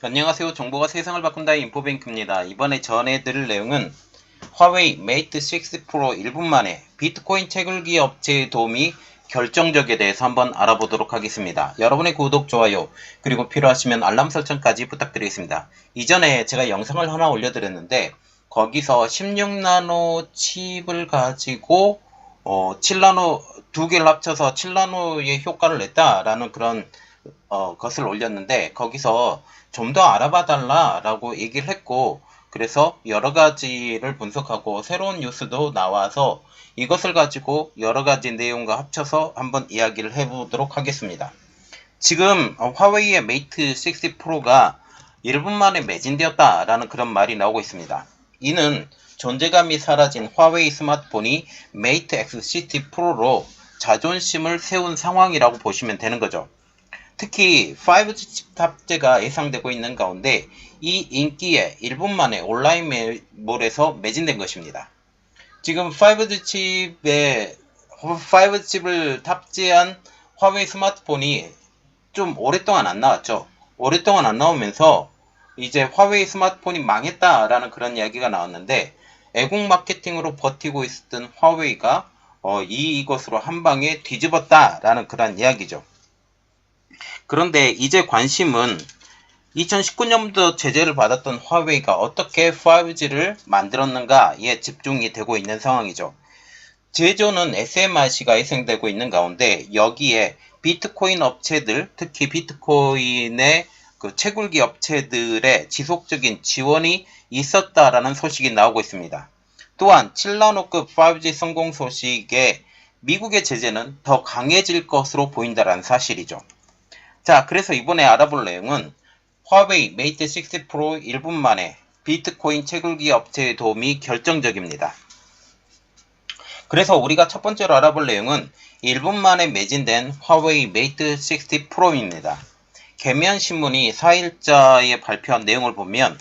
안녕하세요. 정보가 세상을 바꾼다의 인포뱅크입니다. 이번에 전해드릴 내용은 화웨이 메이트 6 프로 1분 만에 비트코인 채굴기 업체의 도움이 결정적에 대해서 한번 알아보도록 하겠습니다. 여러분의 구독, 좋아요, 그리고 필요하시면 알람 설정까지 부탁드리겠습니다. 이전에 제가 영상을 하나 올려드렸는데 거기서 16나노 칩을 가지고 7나노 두 개를 합쳐서 7나노의 효과를 냈다라는 그런 것을 올렸는데 거기서 좀 더 알아봐 달라라고 얘기를 했고, 그래서 여러 가지를 분석하고 새로운 뉴스도 나와서 이것을 가지고 여러 가지 내용과 합쳐서 한번 이야기를 해보도록 하겠습니다. 지금 화웨이의 메이트 6 프로가 1분 만에 매진되었다라는 그런 말이 나오고 있습니다. 이는 존재감이 사라진 화웨이 스마트폰이 메이트 X60 프로로 자존심을 세운 상황이라고 보시면 되는 거죠. 특히 5G 칩 탑재가 예상되고 있는 가운데 이 인기에 1분 만에 온라인몰에서 매진된 것입니다. 지금 5G칩을 탑재한 화웨이 스마트폰이 좀 오랫동안 안 나왔죠. 오랫동안 안 나오면서 이제 화웨이 스마트폰이 망했다라는 그런 이야기가 나왔는데, 애국 마케팅으로 버티고 있었던 화웨이가 이것으로 한 방에 뒤집었다라는 그런 이야기죠. 그런데 이제 관심은 2019년부터 제재를 받았던 화웨이가 어떻게 5G를 만들었는가에 집중이 되고 있는 상황이죠. 제조는 SMRC가 예상되고 있는 가운데 여기에 비트코인 업체들, 특히 비트코인의 그 채굴기 업체들의 지속적인 지원이 있었다라는 소식이 나오고 있습니다. 또한 7나노급 5G 성공 소식에 미국의 제재는 더 강해질 것으로 보인다는 사실이죠. 자, 그래서 이번에 알아볼 내용은 화웨이 메이트 6 프로 1분 만에 비트코인 채굴기 업체의 도움이 결정적입니다. 그래서 우리가 첫 번째로 알아볼 내용은 1분 만에 매진된 화웨이 메이트 6 프로입니다. 개면신문이 4일자에 발표한 내용을 보면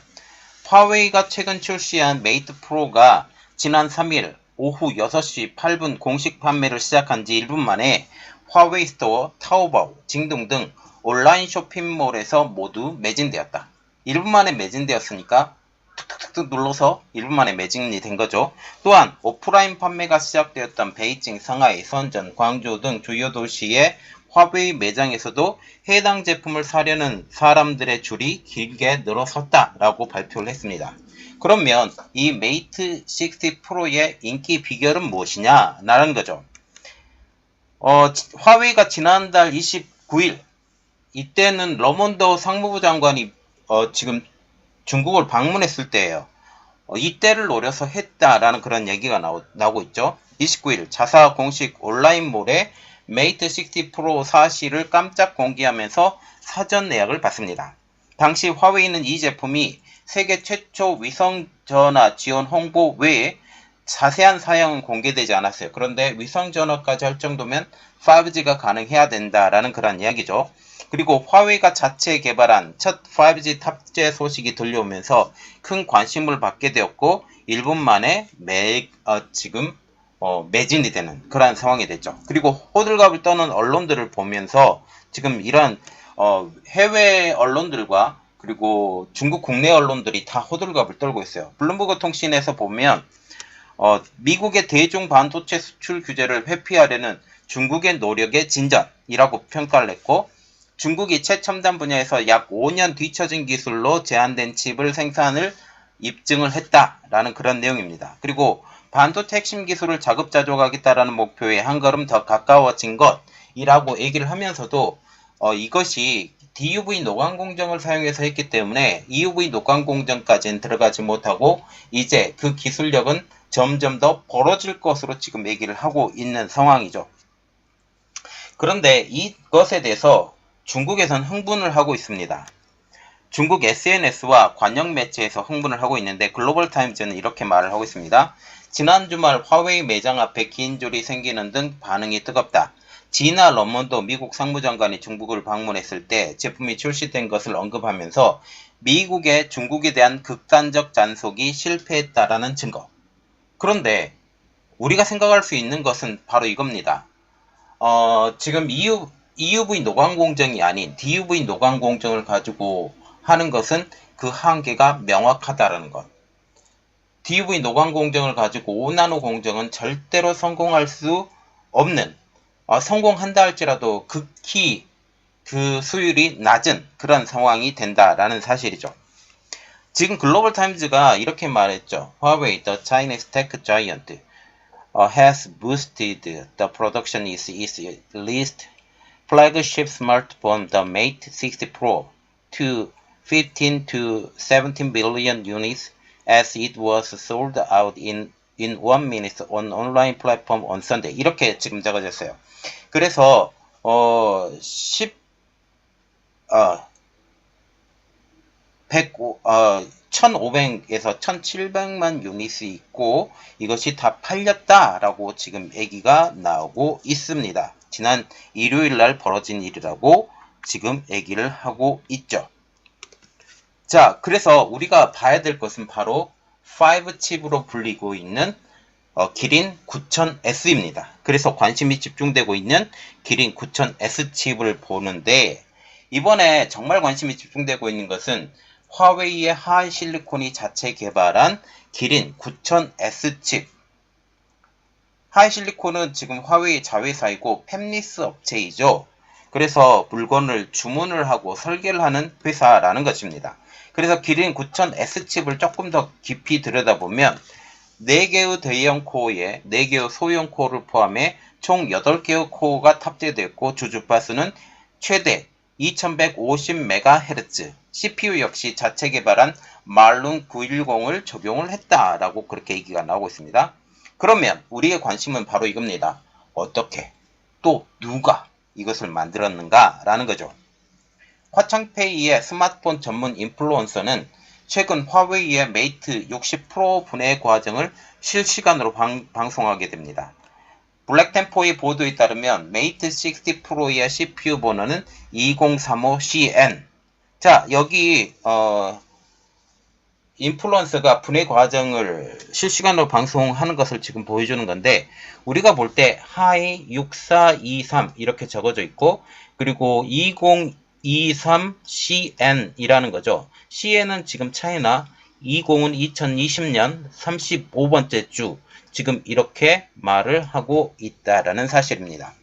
화웨이가 최근 출시한 메이트 프로가 지난 3일 오후 6시 8분 공식 판매를 시작한 지 1분 만에 화웨이 스토어, 타오바오, 징동 등 온라인 쇼핑몰에서 모두 매진되었다. 1분 만에 매진되었으니까 툭툭툭 눌러서 1분 만에 매진이 된 거죠. 또한 오프라인 판매가 시작되었던 베이징, 상하이, 선전, 광주 등 주요 도시의 화웨이 매장에서도 해당 제품을 사려는 사람들의 줄이 길게 늘어섰다라고 발표를 했습니다. 그러면 이 메이트 6 프로의 인기 비결은 무엇이냐? 라는 거죠. 화웨이가 지난달 29일 이때는 러몬더 상무부 장관이 지금 중국을 방문했을 때예요. 이때를 노려서 했다라는 그런 얘기가 나오고 있죠. 29일 자사 공식 온라인몰에 메이트 6 프로 사실을 깜짝 공개하면서 사전 예약을 받습니다. 당시 화웨이는 이 제품이 세계 최초 위성전화 지원 홍보 외에 자세한 사양은 공개되지 않았어요. 그런데 위성전화까지 할 정도면 5G가 가능해야 된다라는 그런 이야기죠. 그리고 화웨이가 자체 개발한 첫 5G 탑재 소식이 들려오면서 큰 관심을 받게 되었고 1분 만에 지금 매진이 되는 그러한 상황이 됐죠. 그리고 호들갑을 떠는 언론들을 보면서 지금 이런 해외 언론들과 그리고 중국 국내 언론들이 다 호들갑을 떨고 있어요. 블룸버그 통신에서 보면 미국의 대중 반도체 수출 규제를 회피하려는 중국의 노력의 진전이라고 평가를 했고, 중국이 최첨단 분야에서 약 5년 뒤처진 기술로 제한된 칩을 생산을 입증을 했다라는 그런 내용입니다. 그리고 반도체 핵심 기술을 자급자족하겠다라는 목표에 한 걸음 더 가까워진 것이라고 얘기를 하면서도 이것이 DUV 노광 공정을 사용해서 했기 때문에 EUV 노광 공정까지는 들어가지 못하고 이제 그 기술력은 점점 더 벌어질 것으로 지금 얘기를 하고 있는 상황이죠. 그런데 이것에 대해서 중국에선 흥분을 하고 있습니다. 중국 SNS와 관영 매체에서 흥분을 하고 있는데 글로벌 타임즈는 이렇게 말을 하고 있습니다. 지난 주말 화웨이 매장 앞에 긴 줄이 생기는 등 반응이 뜨겁다. 지나 러먼더 미국 상무장관이 중국을 방문했을 때 제품이 출시된 것을 언급하면서 미국의 중국에 대한 극단적 잔속이 실패했다라는 증거. 그런데 우리가 생각할 수 있는 것은 바로 이겁니다. 지금 EUV 노광 공정이 아닌 DUV 노광 공정을 가지고 하는 것은 그 한계가 명확하다라는 것. DUV 노광 공정을 가지고 5나노 공정은 절대로 성공할 수 없는, 성공한다 할지라도 극히 그 수율이 낮은 그런 상황이 된다라는 사실이죠. 지금 글로벌 타임즈가 이렇게 말했죠. Huawei, the Chinese tech giant, has boosted the production of its least flagship smartphone, the Mate 60 Pro, to 15 to 17 billion units as it was sold out in 1 minute on online platform on Sunday. 이렇게 지금 적어졌어요. 그래서 1500에서 1700만 유닛이 있고 이것이 다 팔렸다라고 지금 얘기가 나오고 있습니다. 지난 일요일 날 벌어진 일이라고 지금 얘기를 하고 있죠. 자, 그래서 우리가 봐야 될 것은 바로 5칩으로 불리고 있는 기린 9000S입니다. 그래서 관심이 집중되고 있는 기린 9000S 칩을 보는데 이번에 정말 관심이 집중되고 있는 것은 화웨이의 하이실리콘이 자체 개발한 기린 9000S 칩. 하이실리콘은 지금 화웨이 자회사이고 팹리스 업체이죠. 그래서 물건을 주문을 하고 설계를 하는 회사라는 것입니다. 그래서 기린 9000S 칩을 조금 더 깊이 들여다보면 4개의 대형 코어에 4개의 소형 코어를 포함해 총 8개의 코어가 탑재되었고 주주파수는 최대 2150MHz, CPU 역시 자체 개발한 말룬 910을 적용을 했다라고 그렇게 얘기가 나오고 있습니다. 그러면 우리의 관심은 바로 이겁니다. 어떻게, 또 누가 이것을 만들었는가 라는 거죠. 화창페이의 스마트폰 전문 인플루언서는 최근 화웨이의 메이트 60 프로 분해 과정을 실시간으로 방송하게 됩니다. 블랙템포의 보도에 따르면 메이트 60 프로의 CPU 번호는 2035CN. 자, 여기 인플루언서가 분해 과정을 실시간으로 방송하는 것을 지금 보여주는 건데 우리가 볼 때 하이 6423 이렇게 적어져 있고 그리고 2023CN이라는 거죠. CN은 지금 차이나 20은 2020년 35번째 주 지금 이렇게 말을 하고 있다라는 사실입니다.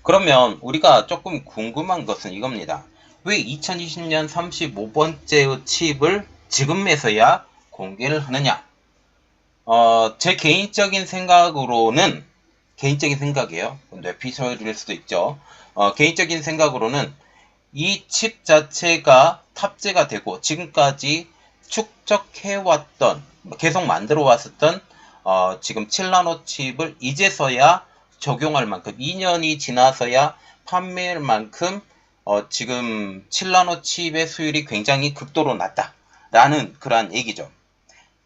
그러면 우리가 조금 궁금한 것은 이겁니다. 왜 2020년 35번째의 칩을 지금에서야 공개를 하느냐? 제 개인적인 생각으로는 개인적인 생각이에요. 뇌피셜일 수도 있죠. 개인적인 생각으로는 이 칩 자체가 탑재가 되고 지금까지 축적해왔던 계속 만들어 왔었던 지금 7나노 칩을 이제서야 적용할 만큼 2년이 지나서야 판매할 만큼 지금 7나노 칩의 수율이 굉장히 극도로 낮다라는 그러한 얘기죠.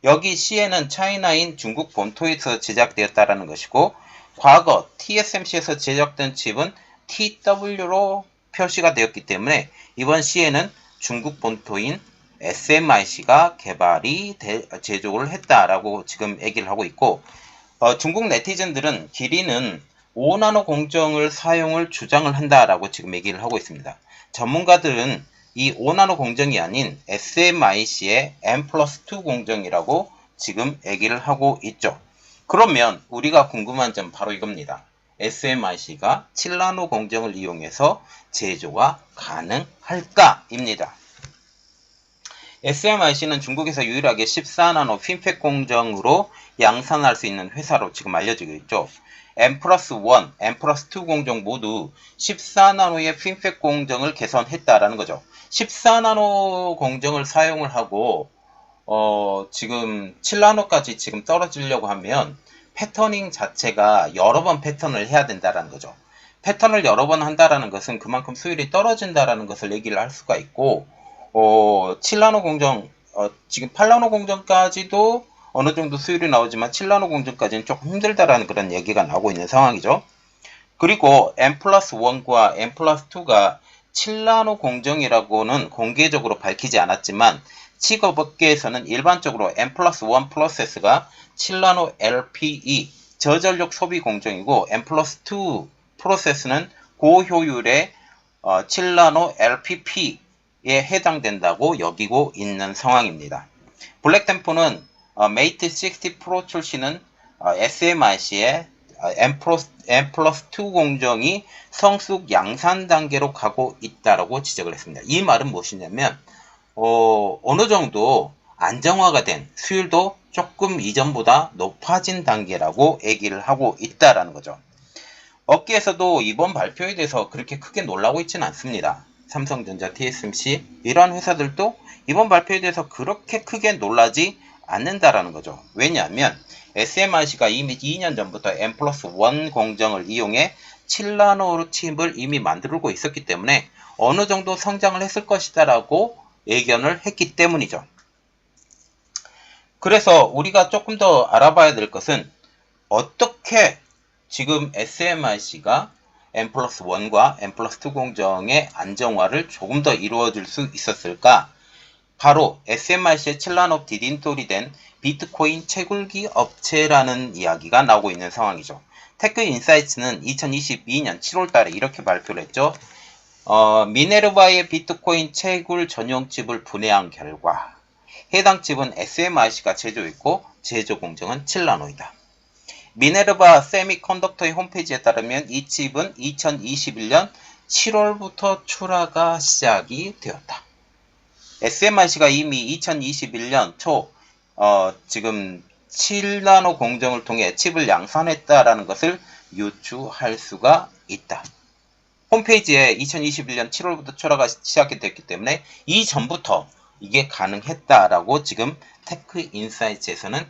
여기 CN은 차이나인 중국 본토에서 제작되었다라는 것이고 과거 TSMC에서 제작된 칩은 TW로 표시가 되었기 때문에 이번 CN은 중국 본토인 SMIC가 제조를 했다라고 지금 얘기를 하고 있고 중국 네티즌들은 기린은 5나노 공정을 사용을 주장을 한다라고 지금 얘기를 하고 있습니다. 전문가들은 이 5나노 공정이 아닌 SMIC의 M+2 공정이라고 지금 얘기를 하고 있죠. 그러면 우리가 궁금한 점 바로 이겁니다. SMIC가 7나노 공정을 이용해서 제조가 가능할까입니다. SMIC는 중국에서 유일하게 14나노 핀팩 공정으로 양산할 수 있는 회사로 지금 알려지고 있죠. M+1, M+2 공정 모두 14나노의 핀팩 공정을 개선했다라는 거죠. 14나노 공정을 사용을 하고 지금 7나노까지 지금 떨어지려고 하면 패터닝 자체가 여러 번 패턴을 해야 된다라는 거죠. 패턴을 여러 번 한다라는 것은 그만큼 수율이 떨어진다라는 것을 얘기를 할 수가 있고 7나노 공정, 지금 8나노 공정까지도 어느 정도 수율이 나오지만 7나노 공정까지는 조금 힘들다라는 그런 얘기가 나오고 있는 상황이죠. 그리고 M+1과 M+2가 7나노 공정이라고는 공개적으로 밝히지 않았지만 칩업계에서는 일반적으로 M+1 프로세스가 7나노 LPE 저전력 소비 공정이고 M+2 프로세스는 고효율의 7나노 LPP 해당된다고 여기고 있는 상황입니다. 블랙템포는 메이트 60 프로 출시는 SMIC의 M+2 공정이 성숙 양산 단계로 가고 있다라고 지적을 했습니다. 이 말은 무엇이냐면 어느 정도 안정화가 된 수율도 조금 이전보다 높아진 단계라고 얘기를 하고 있다라는 거죠. 업계에서도 이번 발표에 대해서 그렇게 크게 놀라고 있지는 않습니다. 삼성전자, TSMC 이러한 회사들도 이번 발표에 대해서 그렇게 크게 놀라지 않는다라는 거죠. 왜냐하면 SMIC가 이미 2년 전부터 M+1 공정을 이용해 7나노 칩을 이미 만들고 있었기 때문에 어느 정도 성장을 했을 것이다라고 예견을 했기 때문이죠. 그래서 우리가 조금 더 알아봐야 될 것은 어떻게 지금 SMIC가 M+1과 M+2 공정의 안정화를 조금 더 이루어질 수 있었을까? 바로 SMIC의 7나노 디딘돌이 된 비트코인 채굴기 업체라는 이야기가 나오고 있는 상황이죠. 테크인사이츠는 2022년 7월달에 이렇게 발표를 했죠. 미네르바의 비트코인 채굴 전용 칩을 분해한 결과 해당 칩은 SMIC가 제조했고 제조 공정은 7나노이다. 미네르바 세미컨덕터의 홈페이지에 따르면 이 칩은 2021년 7월부터 출하가 시작이 되었다. SMIC가 이미 2021년 초 지금 7나노 공정을 통해 칩을 양산했다라는 것을 유추할 수가 있다. 홈페이지에 2021년 7월부터 출하가 시작이 됐기 때문에 이전부터 이게 가능했다라고 지금 테크인사이츠에서는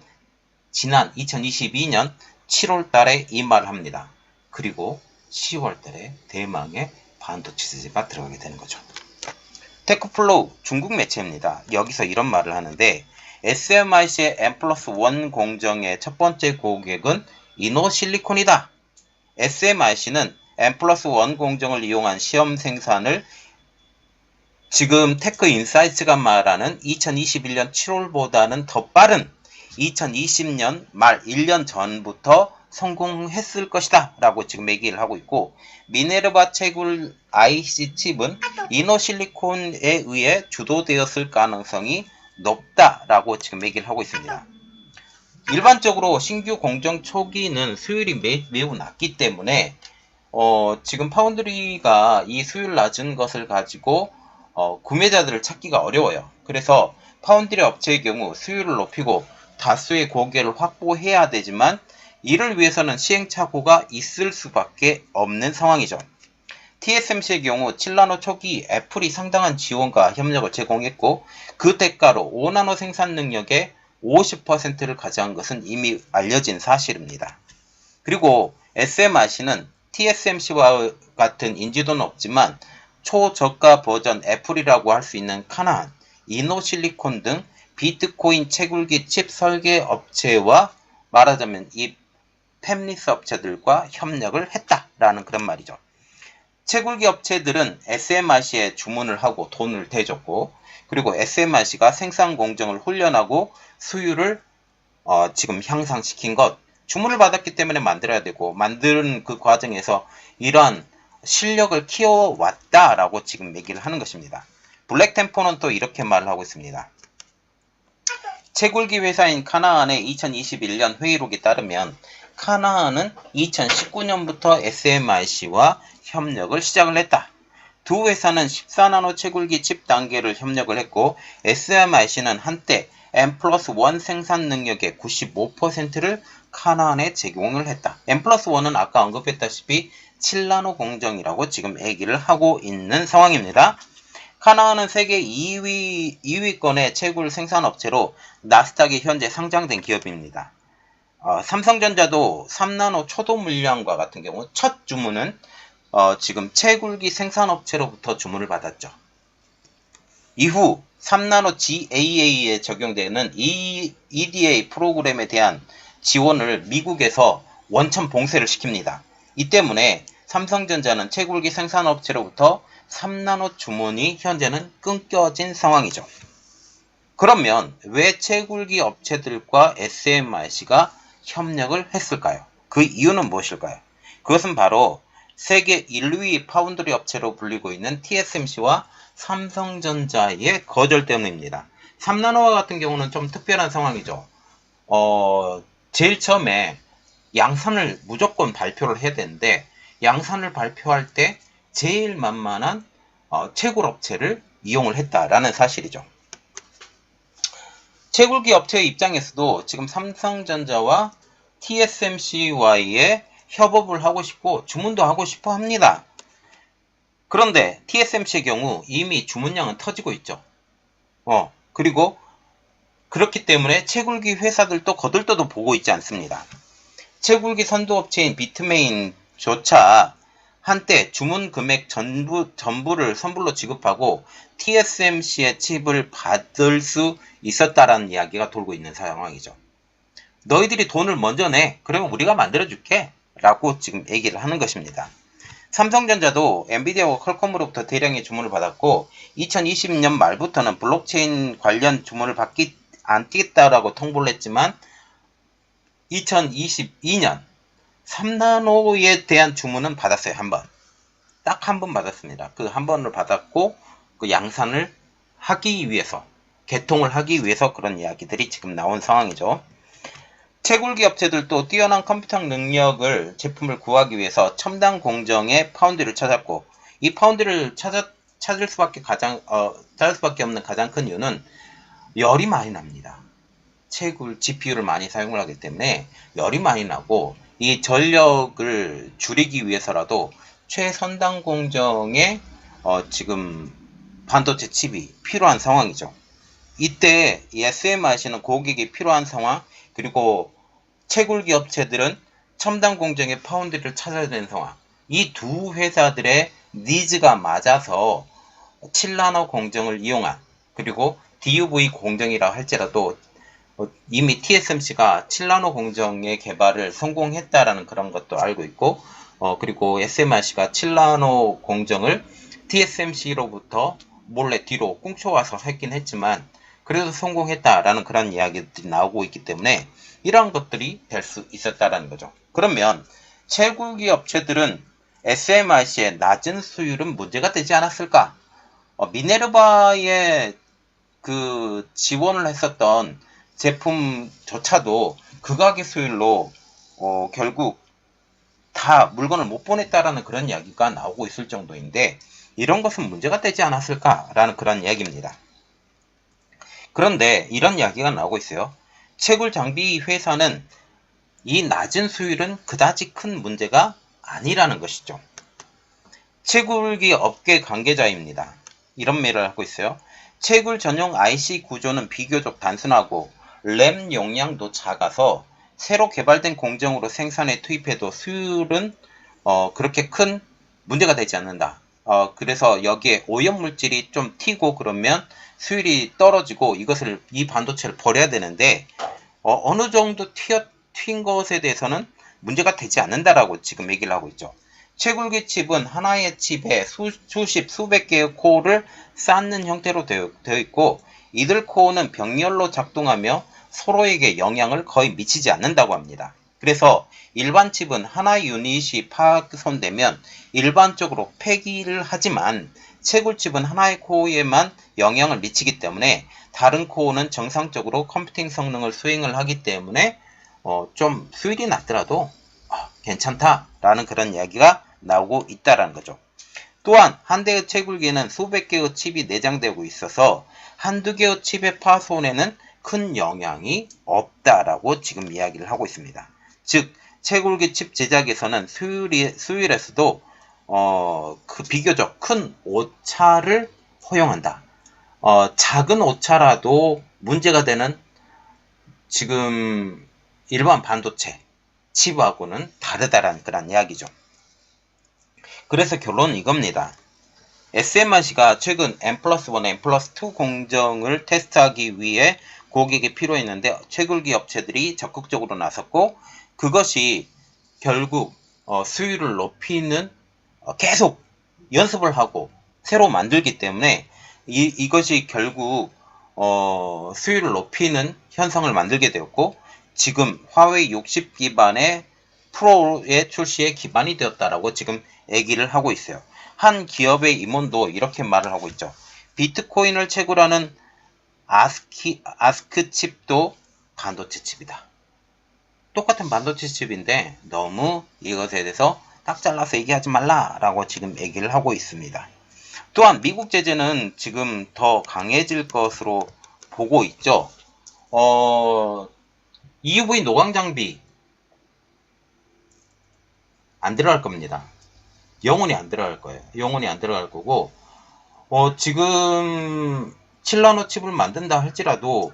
지난 2022년 7월 달에 이 말을 합니다. 그리고 10월 달에 대망의 반도체 제재가 들어가게 되는 거죠. 테크플로우 중국 매체입니다. 여기서 이런 말을 하는데 SMIC의 M+1 공정의 첫 번째 고객은 이노실리콘이다. SMIC는 M+1 공정을 이용한 시험 생산을 지금 테크인사이츠가 말하는 2021년 7월보다는 더 빠른 2020년 말 1년 전부터 성공했을 것이다 라고 지금 얘기를 하고 있고, 미네르바 채굴 IC 칩은 이노실리콘에 의해 주도되었을 가능성이 높다라고 지금 얘기를 하고 있습니다. 일반적으로 신규 공정 초기는 수율이 매우 낮기 때문에 지금 파운드리가 이 수율 낮은 것을 가지고 구매자들을 찾기가 어려워요. 그래서 파운드리 업체의 경우 수율을 높이고 다수의 고객을 확보해야 되지만 이를 위해서는 시행착오가 있을 수밖에 없는 상황이죠. TSMC의 경우 7나노 초기 애플이 상당한 지원과 협력을 제공했고 그 대가로 5나노 생산 능력의 50%를 가져간 것은 이미 알려진 사실입니다. 그리고 SMIC는 TSMC와 같은 인지도는 없지만 초저가 버전 애플이라고 할 수 있는 카나안, 이노실리콘 등 비트코인 채굴기 칩 설계 업체와 말하자면 이 팹리스 업체들과 협력을 했다라는 그런 말이죠. 채굴기 업체들은 SMIC에 주문을 하고 돈을 대줬고, 그리고 SMIC가 생산 공정을 훈련하고 수율을 지금 향상시킨 것, 주문을 받았기 때문에 만들어야 되고 만드는 그 과정에서 이러한 실력을 키워왔다라고 지금 얘기를 하는 것입니다. 블랙템포는 또 이렇게 말을 하고 있습니다. 채굴기 회사인 카나안의 2021년 회의록에 따르면 카나안은 2019년부터 SMIC와 협력을 시작을 했다. 두 회사는 14나노 채굴기 칩 단계를 협력을 했고 SMIC는 한때 M+1 생산 능력의 95%를 카나안에 제공을 했다. M+1은 아까 언급했다시피 7나노 공정이라고 지금 얘기를 하고 있는 상황입니다. 카나안은 세계 2위권의 채굴 생산업체로 나스닥에 현재 상장된 기업입니다. 삼성전자도 3나노 초도 물량과 같은 경우 첫 주문은 지금 채굴기 생산업체로부터 주문을 받았죠. 이후 3나노 GAA에 적용되는 EDA 프로그램에 대한 지원을 미국에서 원천 봉쇄를 시킵니다. 이 때문에 삼성전자는 채굴기 생산업체로부터 3나노 주문이 현재는 끊겨진 상황이죠. 그러면 왜 채굴기 업체들과 SMIC가 협력을 했을까요? 그 이유는 무엇일까요? 그것은 바로 세계 1위 파운드리 업체로 불리고 있는 TSMC와 삼성전자의 거절 때문입니다. 3나노와 같은 경우는 좀 특별한 상황이죠. 제일 처음에 양산을 무조건 발표를 해야 되는데 양산을 발표할 때 제일 만만한 채굴 업체를 이용을 했다라는 사실이죠. 채굴기 업체의 입장에서도 지금 삼성전자와 TSMC와의 협업을 하고 싶고 주문도 하고 싶어 합니다. 그런데 TSMC의 경우 이미 주문량은 터지고 있죠. 그리고 그렇기 때문에 채굴기 회사들도 거들떠도 보고 있지 않습니다. 채굴기 선도업체인 비트메인조차 한때 주문 금액 전부를 선불로 지급하고 TSMC의 칩을 받을 수 있었다라는 이야기가 돌고 있는 상황이죠. 너희들이 돈을 먼저 내. 그러면 우리가 만들어줄게. 라고 지금 얘기를 하는 것입니다. 삼성전자도 엔비디아와 퀄컴으로부터 대량의 주문을 받았고 2020년 말부터는 블록체인 관련 주문을 받지 않겠다라고 통보를 했지만 2022년 3나노에 대한 주문은 받았어요. 한 번. 딱 한 번 받았습니다. 그 한 번을 받았고 그 양산을 하기 위해서 개통을 하기 위해서 그런 이야기들이 지금 나온 상황이죠. 채굴기 업체들도 뛰어난 컴퓨터 능력을 제품을 구하기 위해서 첨단 공정의 파운드리를 찾았고 이 파운드리를 찾을 수밖에 없는 가장 큰 이유는 열이 많이 납니다. 채굴 GPU를 많이 사용을 하기 때문에 열이 많이 나고 이 전력을 줄이기 위해서라도 최선단 공정의 지금 반도체 칩이 필요한 상황이죠. 이때 이 SMIC는 고객이 필요한 상황 그리고 채굴기 업체들은 첨단 공정의 파운드리를 찾아야 되는 상황 이 두 회사들의 니즈가 맞아서 7나노 공정을 이용한 그리고 DUV 공정이라 할지라도 이미 TSMC가 7나노 공정의 개발을 성공했다라는 그런 것도 알고 있고 그리고 SMIC가 7나노 공정을 TSMC로부터 몰래 뒤로 꽁쳐와서 했긴 했지만 그래도 성공했다라는 그런 이야기들이 나오고 있기 때문에 이러한 것들이 될 수 있었다라는 거죠. 그러면 채굴기 업체들은 SMIC의 낮은 수율은 문제가 되지 않았을까? 미네르바에 그 지원을 했었던 제품조차도 극악의 수율로 결국 다 물건을 못 보냈다라는 그런 이야기가 나오고 있을 정도인데 이런 것은 문제가 되지 않았을까라는 그런 이야기입니다. 그런데 이런 이야기가 나오고 있어요. 채굴 장비 회사는 이 낮은 수율은 그다지 큰 문제가 아니라는 것이죠. 채굴기 업계 관계자입니다. 이런 말을 하고 있어요. 채굴 전용 IC 구조는 비교적 단순하고 램 용량도 작아서 새로 개발된 공정으로 생산에 투입해도 수율은 그렇게 큰 문제가 되지 않는다. 그래서 여기에 오염물질이 좀 튀고 그러면 수율이 떨어지고 이 반도체를 버려야 되는데 어느 정도 튄 것에 대해서는 문제가 되지 않는다라고 지금 얘기를 하고 있죠. 채굴기 칩은 하나의 칩에 수십, 수백 개의 코어를 쌓는 형태로 되어 있고 이들 코어는 병렬로 작동하며 서로에게 영향을 거의 미치지 않는다고 합니다. 그래서 일반 칩은 하나의 유닛이 파손되면 일반적으로 폐기를 하지만 채굴칩은 하나의 코어에만 영향을 미치기 때문에 다른 코어는 정상적으로 컴퓨팅 성능을 수행을 하기 때문에 좀 수율이 낮더라도 괜찮다라는 그런 이야기가 나오고 있다라는 거죠. 또한 한 대의 채굴기에는 수백 개의 칩이 내장되고 있어서 한두 개의 칩의 파손에는 큰 영향이 없다라고 지금 이야기를 하고 있습니다. 즉 채굴기 칩 제작에서는 수율에서도 그 비교적 큰 오차를 허용한다. 작은 오차라도 문제가 되는 지금 일반 반도체 칩하고는 다르다라는 그런 이야기죠. 그래서 결론은 이겁니다. SMIC가 최근 N+1, N+2 공정을 테스트하기 위해 고객이 필요했는데 채굴기 업체들이 적극적으로 나섰고 그것이 결국 수율을 높이는 계속 연습을 하고 새로 만들기 때문에 이것이 결국 수율을 높이는 현상을 만들게 되었고 지금 화웨이 60 기반의 프로의 출시에 기반이 되었다라고 지금 얘기를 하고 있어요. 한 기업의 임원도 이렇게 말을 하고 있죠. 비트코인을 채굴하는 아스크 칩도 반도체 칩이다. 똑같은 반도체 칩인데 너무 이것에 대해서 딱 잘라서 얘기하지 말라라고 지금 얘기를 하고 있습니다. 또한 미국 제재는 지금 더 강해질 것으로 보고 있죠. EUV 노광 장비 안 들어갈 겁니다. 영원히 안 들어갈 거예요. 영원히 안 들어갈 거고, 지금 7나노 칩을 만든다 할지라도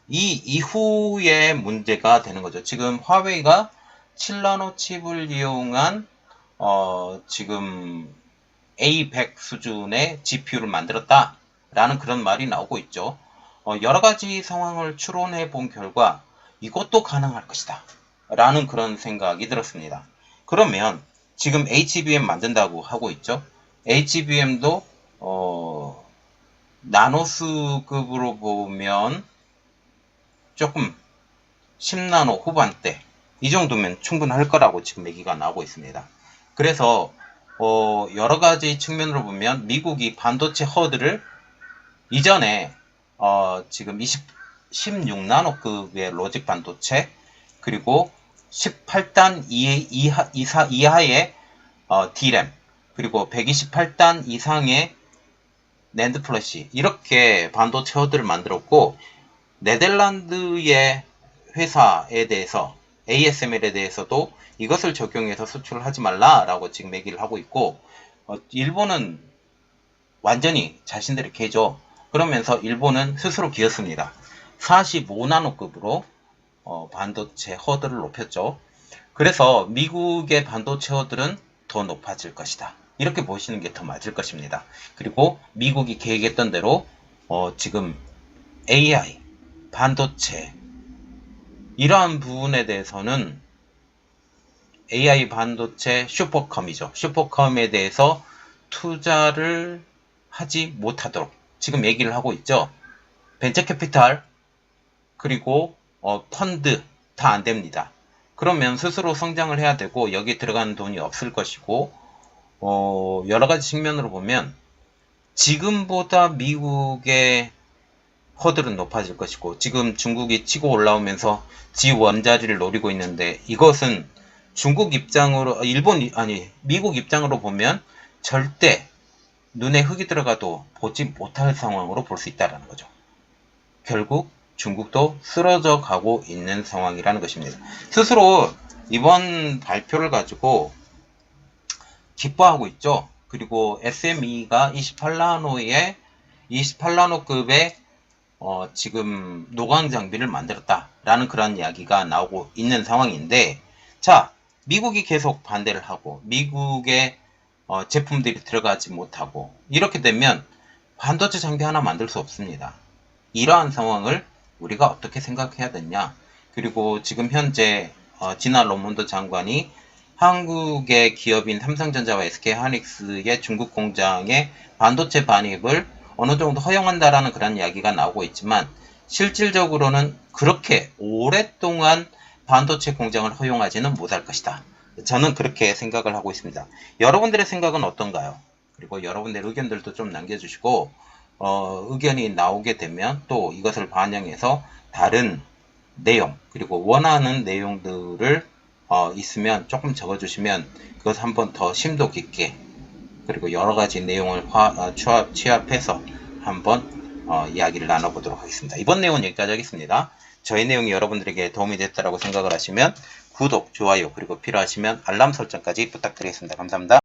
이 이후에 문제가 되는 거죠. 지금 화웨이가 7나노 칩을 이용한 지금 A100 수준의 GPU를 만들었다라는 그런 말이 나오고 있죠. 여러 가지 상황을 추론해 본 결과 이것도 가능할 것이다 라는 그런 생각이 들었습니다. 그러면 지금 HBM 만든다고 하고 있죠. HBM도 나노스급으로 보면 조금 10나노 후반대 이 정도면 충분할 거라고 지금 얘기가 나오고 있습니다. 그래서 여러 가지 측면으로 보면 미국이 반도체 허들을 이전에 지금 16나노급의 로직 반도체 그리고 18단 이하의 D램 그리고 128단 이상의 낸드 플래시 이렇게 반도체 허들을 만들었고 네덜란드의 회사에 대해서 ASML에 대해서도 이것을 적용해서 수출을 하지 말라라고 지금 얘기를 하고 있고 일본은 완전히 자신들의 개죠. 그러면서 일본은 스스로 기었습니다. 45나노급으로 반도체 허들을 높였죠. 그래서 미국의 반도체 허들은 더 높아질 것이다. 이렇게 보시는 게 더 맞을 것입니다. 그리고 미국이 계획했던 대로 지금 AI, 반도체 이러한 부분에 대해서는 AI 반도체 슈퍼컴이죠. 슈퍼컴에 대해서 투자를 하지 못하도록 지금 얘기를 하고 있죠. 벤처 캐피탈 그리고 펀드 다 안 됩니다. 그러면 스스로 성장을 해야 되고 여기 들어가는 돈이 없을 것이고 여러 가지 측면으로 보면 지금보다 미국의 허들은 높아질 것이고 지금 중국이 치고 올라오면서 지 원자리를 노리고 있는데 이것은 중국 입장으로 미국 입장으로 보면 절대 눈에 흙이 들어가도 보지 못할 상황으로 볼 수 있다는 거죠. 결국 중국도 쓰러져 가고 있는 상황이라는 것입니다. 스스로 이번 발표를 가지고 기뻐하고 있죠. 그리고 SME가 28나노급의 지금 노광 장비를 만들었다라는 그런 이야기가 나오고 있는 상황인데, 자, 미국이 계속 반대를 하고 미국의 제품들이 들어가지 못하고 이렇게 되면 반도체 장비 하나 만들 수 없습니다. 이러한 상황을 우리가 어떻게 생각해야 되냐? 그리고 지금 현재 진화 러몬드 장관이 한국의 기업인 삼성전자와 SK하이닉스의 중국 공장에 반도체 반입을 어느 정도 허용한다라는 그런 이야기가 나오고 있지만 실질적으로는 그렇게 오랫동안 반도체 공장을 허용하지는 못할 것이다. 저는 그렇게 생각을 하고 있습니다. 여러분들의 생각은 어떤가요? 그리고 여러분들의 의견들도 좀 남겨주시고 의견이 나오게 되면 또 이것을 반영해서 다른 내용 그리고 원하는 내용들을 있으면 조금 적어주시면 그것 한번 더 심도 깊게 그리고 여러가지 내용을 취합해서 한번 이야기를 나눠보도록 하겠습니다. 이번 내용은 여기까지 하겠습니다. 저희 내용이 여러분들에게 도움이 됐다고 생각을 하시면 구독, 좋아요 그리고 필요하시면 알람 설정까지 부탁드리겠습니다. 감사합니다.